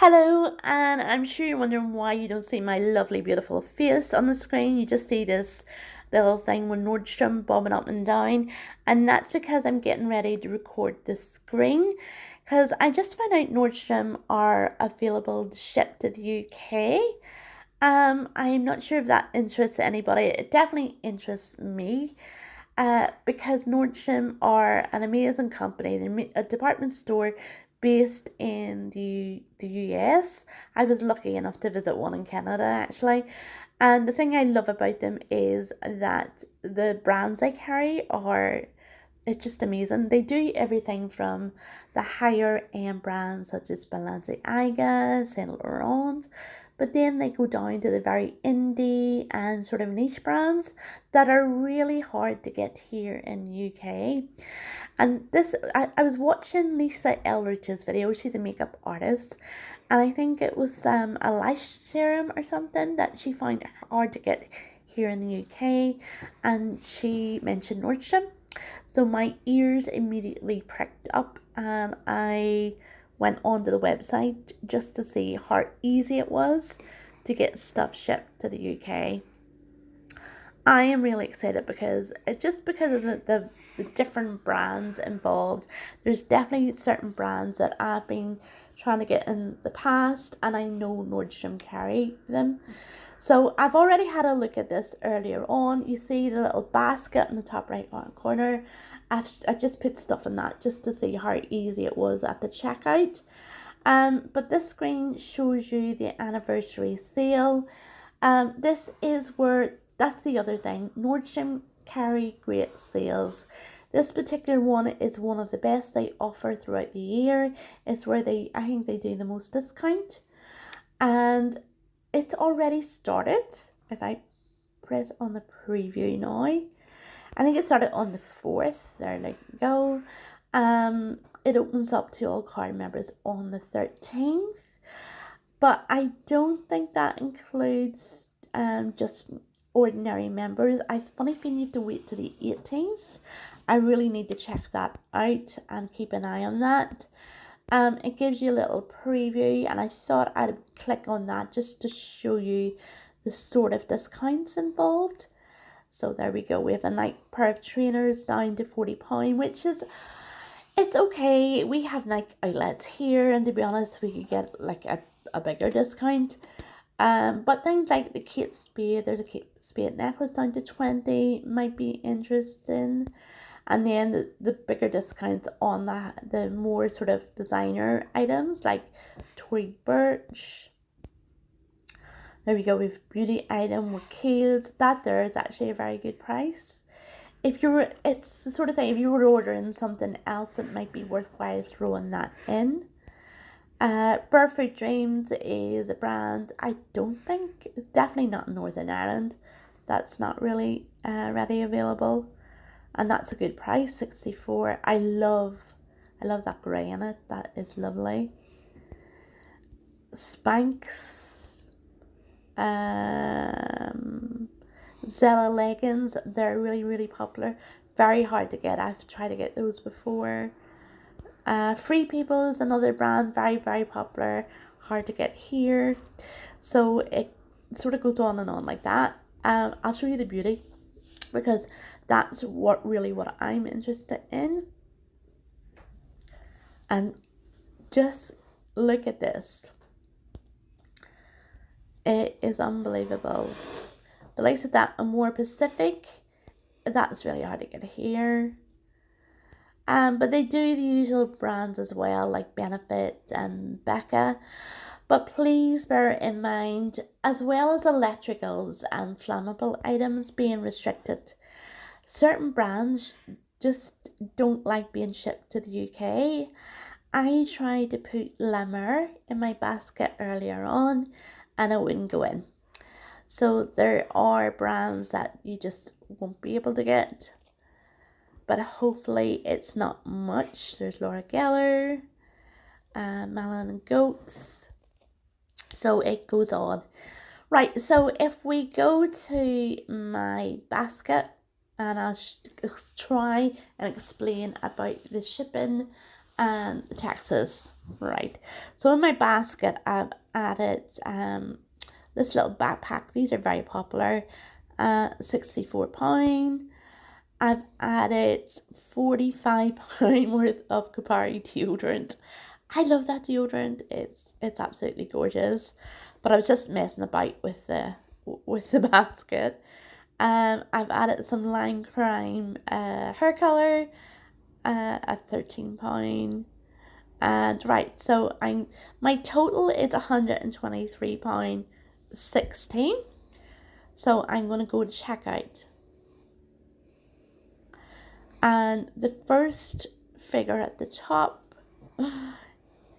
Hello, and I'm sure you're wondering why you don't see my lovely, beautiful face on the screen. You just see this little thing with Nordstrom bobbing up and down, and that's because I'm getting ready to record this screen. Because I just found out Nordstrom are available to ship to the UK. I'm not sure if that interests anybody. It definitely interests me. Because Nordstrom are an amazing company. They're a department store based in the US. I was lucky enough to visit one in Canada actually. And the thing I love about them is that the brands they carry are it's just amazing. They do everything from the higher end brands such as Balenciaga, Saint Laurent, but then they go down to the very indie and sort of niche brands that are really hard to get here in the UK. And I was watching Lisa Eldridge's video. She's a makeup artist, and I think it was a lash serum or something that she found hard to get here in the UK, and she mentioned Nordstrom. So my ears immediately pricked up, and I went onto the website just to see how easy it was to get stuff shipped to the UK. I am really excited because it's just because of the different brands involved. There's definitely certain brands that I've been trying to get in the past, and I know Nordstrom carry them. So I've already had a look at this earlier on. You see the little basket in the top right hand corner. I just put stuff in that just to see how easy it was at the checkout. But this screen shows you the anniversary sale. This is where, that's the other thing. Nordstrom carry great sales. This particular one is one of the best they offer throughout the year. It's where I think they do the most discount. And it's already started. If I press on the preview now, I think it started on the 4th. There we go. It opens up to all card members on the 13th. But I don't think that includes just ordinary members. I funny feeling you have to wait to the 18th. I really need to check that out and keep an eye on that. It gives you a little preview, and I thought I'd click on that just to show you the sort of discounts involved. So there we go. We have a Nike pair of trainers down to £40, which is, it's okay. We have Nike outlets here, and to be honest, we could get like a bigger discount. But things like the Kate Spade, there's a Kate Spade necklace down to 20, might be interesting. And then the bigger discounts on the more sort of designer items like Tory Burch. There we go, we have beauty item with Kiehl's. That there is actually a very good price. It's the sort of thing, if you were ordering something else, it might be worthwhile throwing that in. Barefoot Dreams is a brand I don't think, definitely not in Northern Ireland. That's not really ready available. And that's a good price, 64. I love that grey in it. That is lovely. Spanx, Zella leggings. They're really, really popular. Very hard to get. I've tried to get those before. Free People is another brand. Very, very popular. Hard to get here. So it sort of goes on and on like that. I'll show you the beauty, because that's what I'm interested in. And just look at this. It is unbelievable. The likes of that and more Pacific, that's really hard to get here. But they do the usual brands as well, like Benefit and Becca. But please bear in mind, as well as electricals and flammable items being restricted, certain brands just don't like being shipped to the UK. I tried to put La Mer in my basket earlier on, and it wouldn't go in. So there are brands that you just won't be able to get. But hopefully it's not much. There's Laura Geller, Malin and Goats. So it goes on. Right, so if we go to my basket, and I'll try and explain about the shipping and taxes. Right. So in my basket, I've added this little backpack. These are very popular. £64. I've added £45 worth of Capari deodorant. I love that deodorant. It's absolutely gorgeous. But I was just messing about with the basket. I've added some lime crime hair color at £13. And right, so my total is £123.16. So I'm gonna go to checkout. And the first figure at the top,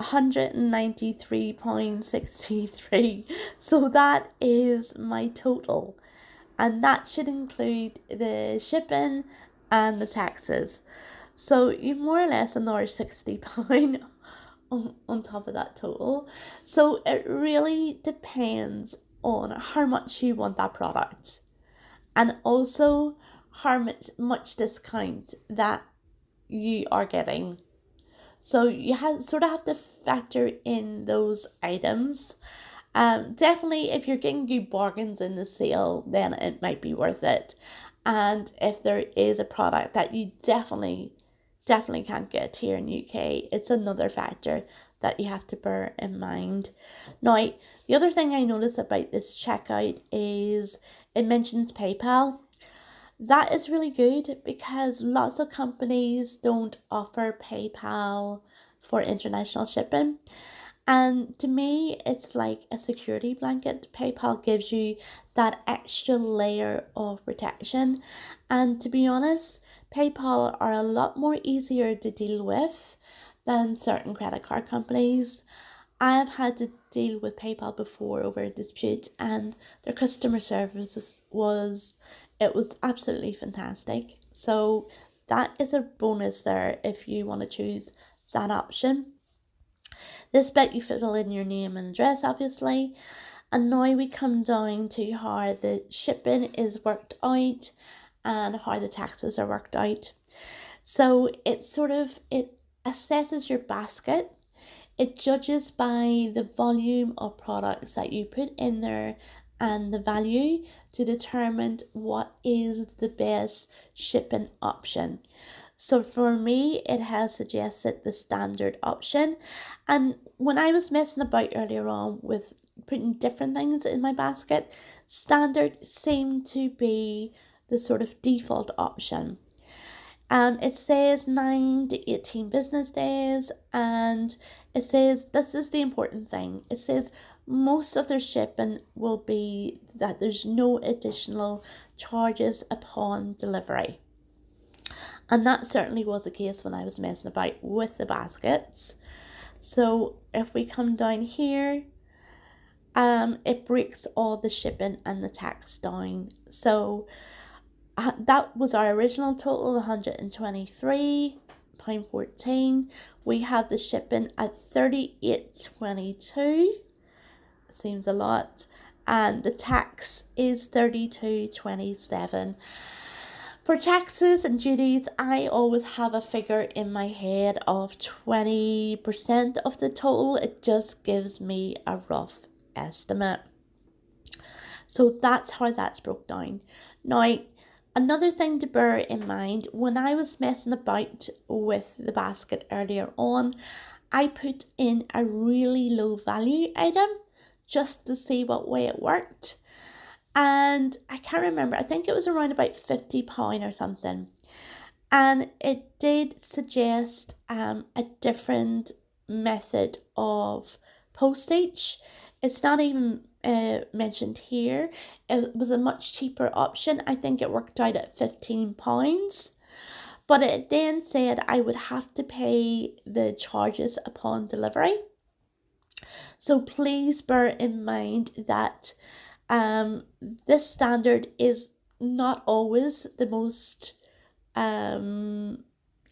£193.63. So that is my total. And that should include the shipping and the taxes. So you more or less another £60 on top of that total. So it really depends on how much you want that product, and also how much discount that you are getting. So you sort of have to factor in those items. Definitely, if you're getting good bargains in the sale, then it might be worth it. And if there is a product that you definitely can't get here in UK, it's another factor that you have to bear in mind. Now, the other thing I noticed about this checkout is it mentions PayPal. That is really good because lots of companies don't offer PayPal for international shipping. And to me, it's like a security blanket. PayPal gives you that extra layer of protection. And to be honest, PayPal are a lot more easier to deal with than certain credit card companies. I've had to deal with PayPal before over a dispute, and their customer service was absolutely fantastic. So that is a bonus there if you want to choose that option. This bit you fill in your name and address, obviously. And now we come down to how the shipping is worked out and how the taxes are worked out. So it assesses your basket. It judges by the volume of products that you put in there and the value to determine what is the best shipping option. So for me, it has suggested the standard option. And when I was messing about earlier on with putting different things in my basket, standard seemed to be the sort of default option. It says 9 to 18 business days, and it says this is the important thing. It says most of their shipping will be that there's no additional charges upon delivery. And that certainly was the case when I was messing about with the baskets. So if we come down here, it breaks all the shipping and the tax down. So that was our original total, £123.14. We have the shipping at £38.22. Seems a lot. And the tax is £32.27. For taxes and duties, I always have a figure in my head of 20% of the total. It just gives me a rough estimate. So that's how that's broke down. Now, another thing to bear in mind, when I was messing about with the basket earlier on, I put in a really low value item just to see what way it worked. And I can't remember, I think it was around about £50 or something. And it did suggest a different method of postage. It's not even mentioned here. It was a much cheaper option. I think it worked out at £15. But it then said I would have to pay the charges upon delivery. So please bear in mind that this standard is not always the most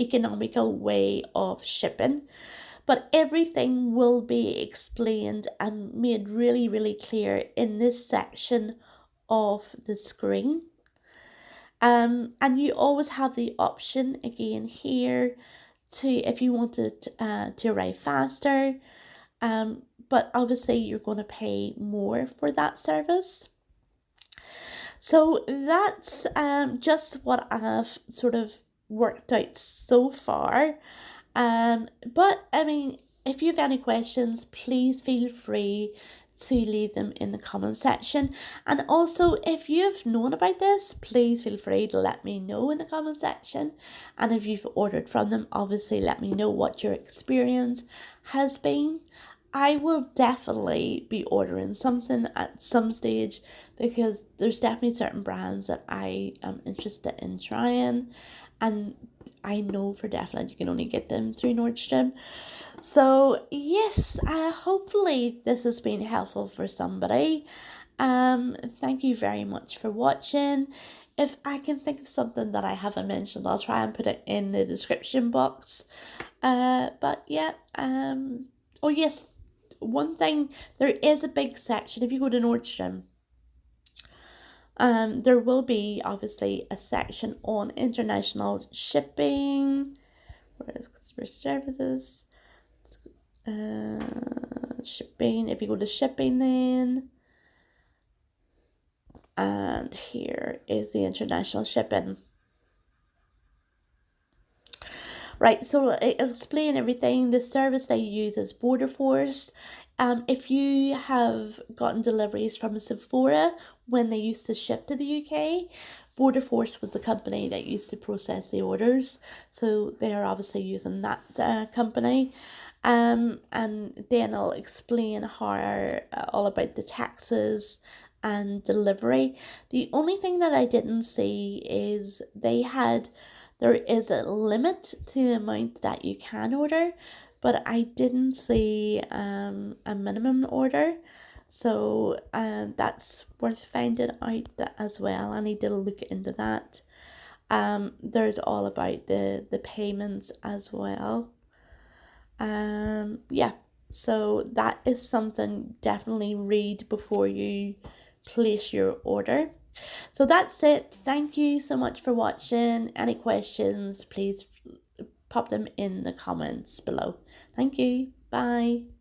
economical way of shipping, but everything will be explained and made really, really clear in this section of the screen. And you always have the option again here to if you wanted to arrive faster, but obviously you're going to pay more for that service. So that's just what I've sort of worked out so far. But I mean, if you have any questions, please feel free to leave them in the comment section. And also, if you've known about this, please feel free to let me know in the comment section. And if you've ordered from them, obviously let me know what your experience has been. I will definitely be ordering something at some stage because there's definitely certain brands that I am interested in trying, and I know for definite you can only get them through Nordstrom. So yes, hopefully this has been helpful for somebody. Thank you very much for watching. If I can think of something that I haven't mentioned, I'll try and put it in the description box. But yeah, oh yes, one thing, there is a big section if you go to Nordstrom. There will be obviously a section on international shipping. Where is customer services? Shipping. If you go to shipping, then, and here is the international shipping. Right, so it'll explain everything. The service they use is Border Force. If you have gotten deliveries from Sephora when they used to ship to the UK, Border Force was the company that used to process the orders. So they are obviously using that company. And then I'll explain how all about the taxes and delivery. The only thing that I didn't see is there is a limit to the amount that you can order, but I didn't see a minimum order. So that's worth finding out as well. I need to look into that. There's all about the payments as well. Yeah, so that is something definitely read before you place your order. So that's it. Thank you so much for watching. Any questions, please pop them in the comments below. Thank you. Bye.